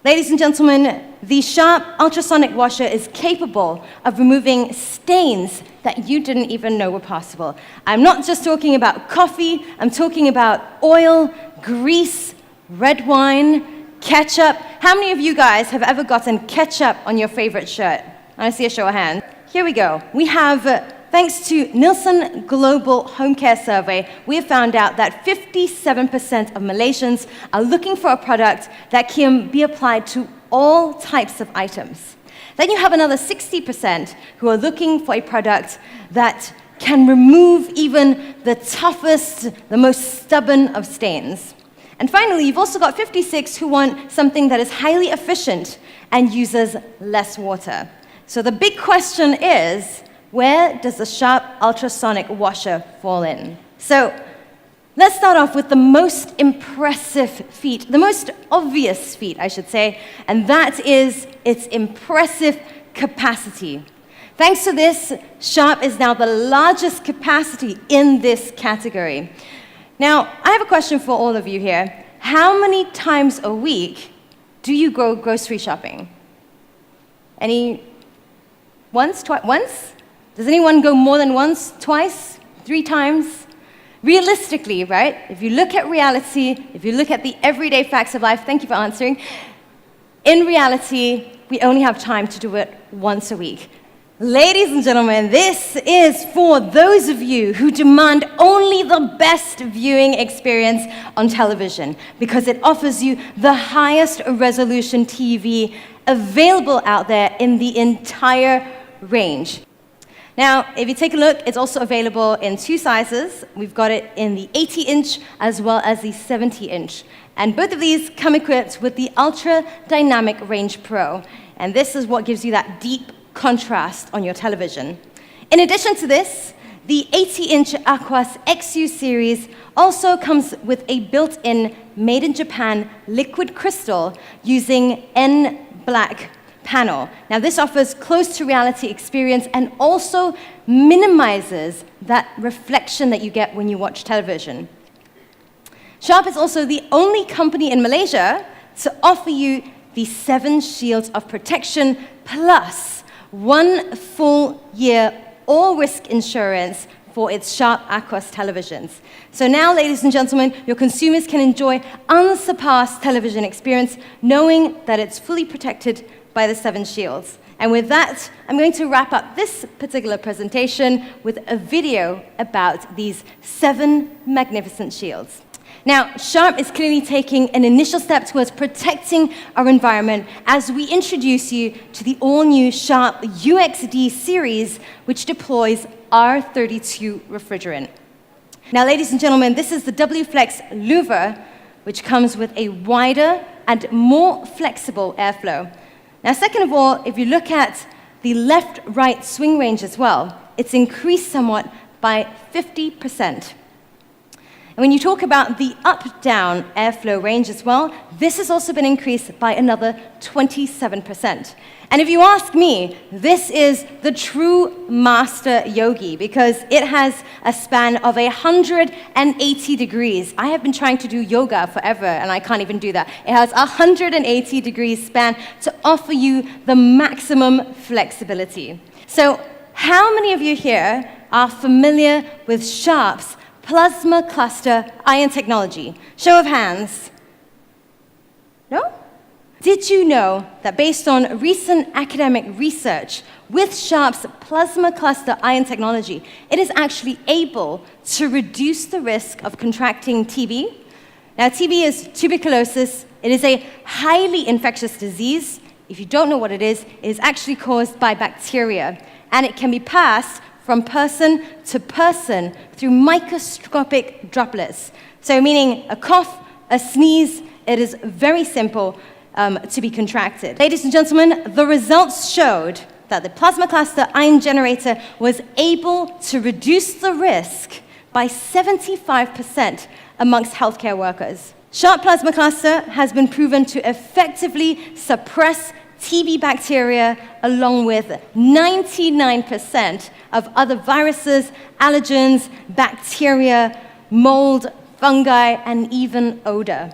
Ladies and gentlemen, the Sharp ultrasonic washer is capable of removing stains that you didn't even know were possible. I'm not just talking about coffee, I'm talking about oil, grease, red wine, ketchup. How many of you guys have ever gotten ketchup on your favorite shirt? I see a show of hands. Here we go. We have, thanks to Nielsen Global Home Care Survey, we have found out that 57% of Malaysians are looking for a product that can be applied to all types of items. Then you have another 60% who are looking for a product that can remove even the toughest, the most stubborn of stains. And finally, you've also got 56 who want something that is highly efficient and uses less water. So the big question is, where does the Sharp ultrasonic washer fall in? So let's start off with the most impressive feat, the most obvious feat, I should say, and that is its impressive capacity. Thanks to this, Sharp is now the largest capacity in this category. Now, I have a question for all of you here. How many times a week do you go grocery shopping? Any? Once? Twice? Once? Does anyone go more than once, twice, 3 times? Realistically, right? If you look at reality, if you look at the everyday facts of life, thank you for answering. In reality, we only have time to do it once a week. Ladies and gentlemen, this is for those of you who demand only the best viewing experience on television because it offers you the highest resolution TV available out there in the entire range. Now, if you take a look, it's also available in 2 sizes. We've got it in the 80-inch as well as the 70-inch. And both of these come equipped with the Ultra Dynamic Range Pro. And this is what gives you that deep contrast on your television. In addition to this, the 80-inch Aquas XU series also comes with a built-in made in Japan liquid crystal using N-Black panel. Now this offers close to reality experience and also minimizes that reflection that you get when you watch television. Sharp is also the only company in Malaysia to offer you the 7 shields of protection plus 1 full year all-risk insurance for its Sharp Aquas televisions. So now, ladies and gentlemen, your consumers can enjoy unsurpassed television experience knowing that it's fully protected by the 7 shields. And with that, I'm going to wrap up this particular presentation with a video about these 7 magnificent shields. Now, Sharp is clearly taking an initial step towards protecting our environment as we introduce you to the all-new Sharp UXD series, which deploys R32 refrigerant. Now, ladies and gentlemen, this is the W-Flex louver, which comes with a wider and more flexible airflow. Now, second of all, if you look at the left-right swing range as well, it's increased somewhat by 50%. And when you talk about the up-down airflow range as well, this has also been increased by another 27%. And if you ask me, this is the true master yogi because it has a span of 180 degrees. I have been trying to do yoga forever and I can't even do that. It has 180 degrees span to offer you the maximum flexibility. So how many of you here are familiar with Sharp's plasma cluster ion technology? Show of hands. No? Did you know that based on recent academic research with Sharp's plasma cluster ion technology, it is actually able to reduce the risk of contracting TB? Now, TB is tuberculosis. It is a highly infectious disease. If you don't know what it is actually caused by bacteria, and it can be passed from person to person through microscopic droplets. So meaning a cough, a sneeze, it is very simple to be contracted. Ladies and gentlemen, the results showed that the plasma cluster ion generator was able to reduce the risk by 75% amongst healthcare workers. Sharp plasma cluster has been proven to effectively suppress TB bacteria along with 99% of other viruses, allergens, bacteria, mold, fungi, and even odor.